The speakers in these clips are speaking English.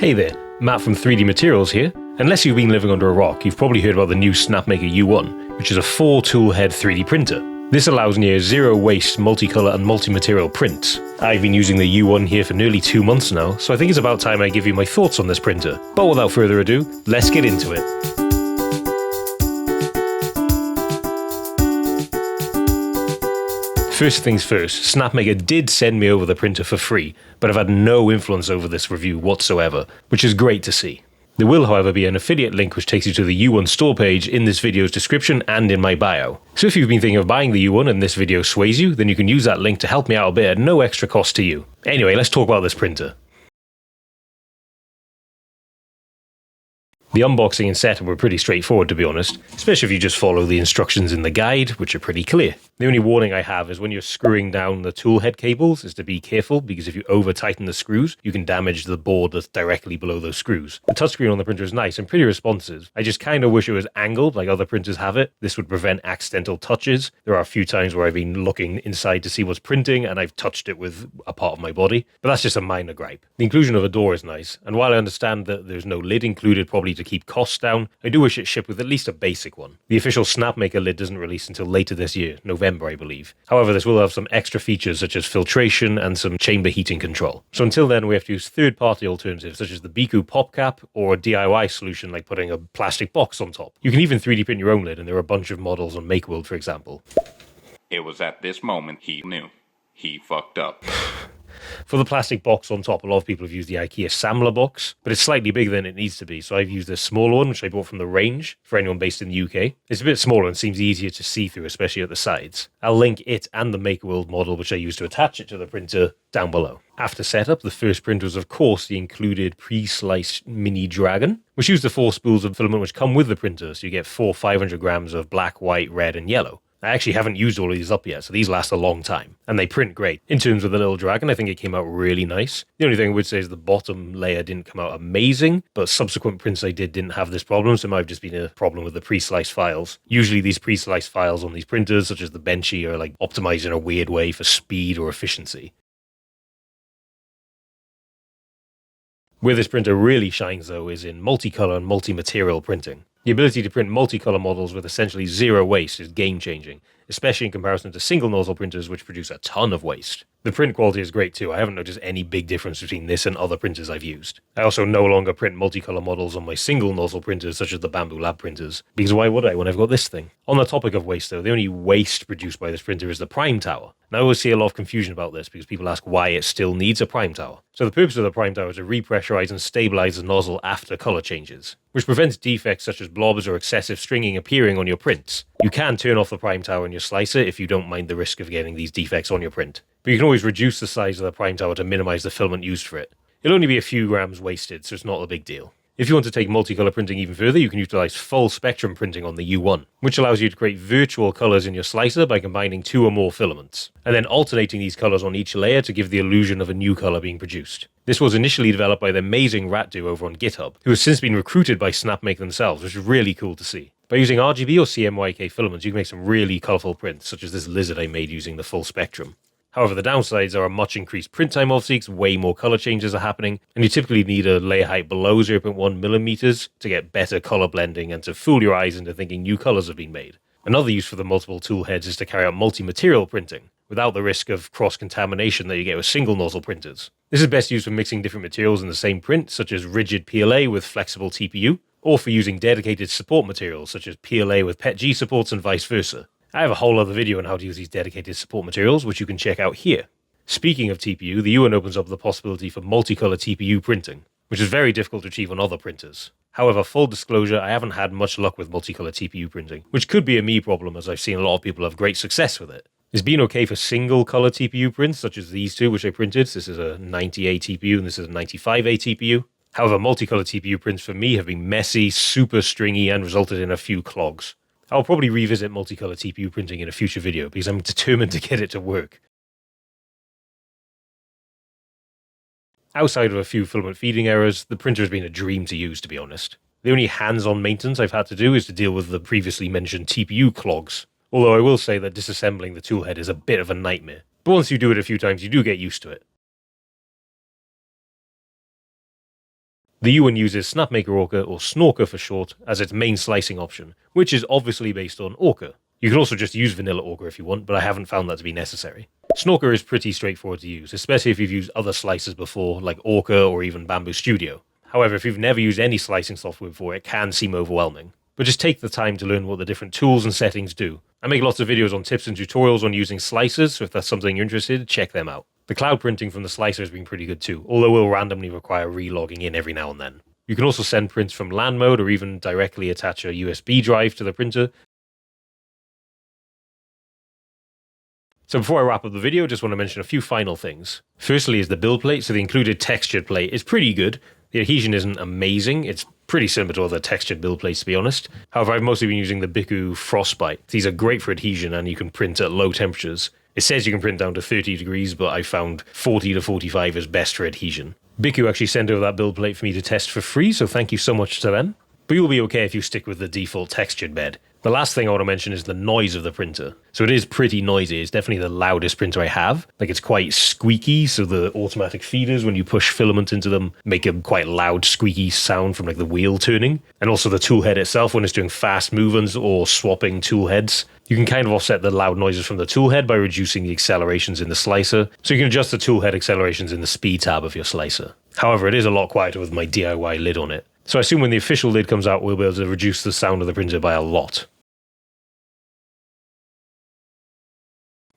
Hey there, Matt from 3D Materials here. Unless you've been living under a rock, you've probably heard about the new Snapmaker U1, which is a 4-tool head 3D printer. This allows near zero waste multicolour and multi-material prints. I've been using the U1 here for nearly 2 months now, so I think it's about time I give you my thoughts on this printer. But without further ado, let's get into it. First things first, Snapmaker did send me over the printer for free, but I've had no influence over this review whatsoever, which is great to see. There will, however, be an affiliate link which takes you to the U1 store page in this video's description and in my bio. So if you've been thinking of buying the U1 and this video sways you, then you can use that link to help me out a bit at no extra cost to you. Anyway, let's talk about this printer. The unboxing and setup were pretty straightforward, to be honest, especially if you just follow the instructions in the guide, which are pretty clear. The only warning I have is when you're screwing down the tool head cables is to be careful, because if you over tighten the screws, you can damage the board that's directly below those screws. The touchscreen on the printer is nice and pretty responsive. I just kind of wish it was angled like other printers have it. This would prevent accidental touches. There are a few times where I've been looking inside to see what's printing and I've touched it with a part of my body, but that's just a minor gripe. The inclusion of a door is nice, and while I understand that there's no lid included probably to keep costs down, I do wish it shipped with at least a basic one. The official Snapmaker lid doesn't release until later this year, November I believe. However, this will have some extra features such as filtration and some chamber heating control. So until then we have to use third-party alternatives such as the Biku pop cap or a DIY solution like putting a plastic box on top. You can even 3D print your own lid, and there are a bunch of models on Makeworld for example. It was at this moment he knew. He fucked up. For the plastic box on top, a lot of people have used the IKEA Samler box, but it's slightly bigger than it needs to be, so I've used a smaller one, which I bought from the Range, for anyone based in the UK. It's a bit smaller and seems easier to see through, especially at the sides. I'll link it and the Makeworld model, which I used to attach it to the printer, down below. After setup, the first print was of course the included pre-sliced mini dragon, which used the 4 spools of filament which come with the printer, so you get 4 500 grams of black, white, red and yellow. I actually haven't used all of these up yet, so these last a long time. And they print great. In terms of the little dragon, I think it came out really nice. The only thing I would say is the bottom layer didn't come out amazing, but subsequent prints I didn't have this problem, so it might have just been a problem with the pre-sliced files. Usually these pre-sliced files on these printers, such as the Benchy, are like optimized in a weird way for speed or efficiency. Where this printer really shines though is in multicolor and multi-material printing. The ability to print multicolour models with essentially zero waste is game-changing, especially in comparison to single nozzle printers which produce a ton of waste. The print quality is great too. I haven't noticed any big difference between this and other printers I've used. I also no longer print multicolour models on my single nozzle printers such as the Bamboo Lab printers, because why would I when I've got this thing? On the topic of waste though, the only waste produced by this printer is the prime tower. And I always see a lot of confusion about this because people ask why it still needs a prime tower. So the purpose of the prime tower is to repressurize and stabilize the nozzle after color changes, which prevents defects such as blobs or excessive stringing appearing on your prints. You can turn off the prime tower in your slicer if you don't mind the risk of getting these defects on your print, but you can always reduce the size of the prime tower to minimize the filament used for it. It'll only be a few grams wasted, so it's not a big deal. If you want to take multicolor printing even further, you can utilize full spectrum printing on the U1, which allows you to create virtual colors in your slicer by combining 2 or more filaments, and then alternating these colors on each layer to give the illusion of a new color being produced. This was initially developed by the amazing Rat Duo over on GitHub, who has since been recruited by Snapmaker themselves, which is really cool to see. By using RGB or CMYK filaments, you can make some really colorful prints, such as this lizard I made using the full spectrum. However, the downsides are a much increased print time obviously, because way more color changes are happening, and you typically need a layer height below 0.1 millimeters to get better color blending and to fool your eyes into thinking new colors have been made. Another use for the multiple tool heads is to carry out multi-material printing, without the risk of cross-contamination that you get with single nozzle printers. This is best used for mixing different materials in the same print, such as rigid PLA with flexible TPU, or for using dedicated support materials, such as PLA with PETG supports and vice versa. I have a whole other video on how to use these dedicated support materials, which you can check out here. Speaking of TPU, the U1 opens up the possibility for multicolor TPU printing, which is very difficult to achieve on other printers. However, full disclosure, I haven't had much luck with multicolor TPU printing, which could be a me problem as I've seen a lot of people have great success with it. It's been okay for single color TPU prints, such as these two which I printed. This is a 90A TPU and this is a 95A TPU. However, multicolor TPU prints for me have been messy, super stringy, and resulted in a few clogs. I'll probably revisit multicolor TPU printing in a future video because I'm determined to get it to work. Outside of a few filament feeding errors, the printer has been a dream to use, to be honest. The only hands-on maintenance I've had to do is to deal with the previously mentioned TPU clogs, although I will say that disassembling the toolhead is a bit of a nightmare. But once you do it a few times, you do get used to it. The U1 uses Snapmaker Orca, or Snorker for short, as its main slicing option, which is obviously based on Orca. You can also just use vanilla Orca if you want, but I haven't found that to be necessary. Snorker is pretty straightforward to use, especially if you've used other slicers before, like Orca or even Bamboo Studio. However, if you've never used any slicing software before, it can seem overwhelming. But just take the time to learn what the different tools and settings do. I make lots of videos on tips and tutorials on using slicers, so if that's something you're interested in, check them out. The cloud printing from the slicer has been pretty good too, although it will randomly require re-logging in every now and then. You can also send prints from LAN mode or even directly attach a USB drive to the printer. So before I wrap up the video, I just want to mention a few final things. Firstly is the build plate, so the included textured plate is pretty good. The adhesion isn't amazing, it's pretty similar to other textured build plates to be honest. However, I've mostly been using the Biku Frostbite. These are great for adhesion and you can print at low temperatures. It says you can print down to 30 degrees, but I found 40 to 45 is best for adhesion. Biku actually sent over that build plate for me to test for free, so thank you so much to them. But you'll be okay if you stick with the default textured bed. The last thing I want to mention is the noise of the printer. So it is pretty noisy. It's definitely the loudest printer I have. Like, it's quite squeaky, so the automatic feeders, when you push filament into them, make a quite loud squeaky sound from like the wheel turning. And also the tool head itself, when it's doing fast movements or swapping tool heads. You can kind of offset the loud noises from the tool head by reducing the accelerations in the slicer. So you can adjust the tool head accelerations in the speed tab of your slicer. However, it is a lot quieter with my DIY lid on it. So I assume when the official lid comes out, we'll be able to reduce the sound of the printer by a lot.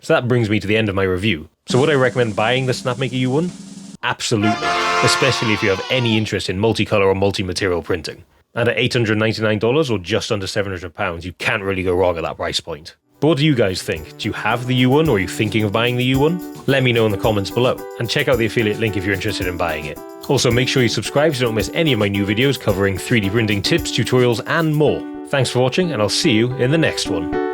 So that brings me to the end of my review. So would I recommend buying the Snapmaker U1? Absolutely, especially if you have any interest in multicolor or multi-material printing. And at $899 or just under £700, you can't really go wrong at that price point. But what do you guys think? Do you have the U1 or are you thinking of buying the U1? Let me know in the comments below, and check out the affiliate link if you're interested in buying it. Also, make sure you subscribe so you don't miss any of my new videos covering 3D printing tips, tutorials, and more. Thanks for watching, and I'll see you in the next one.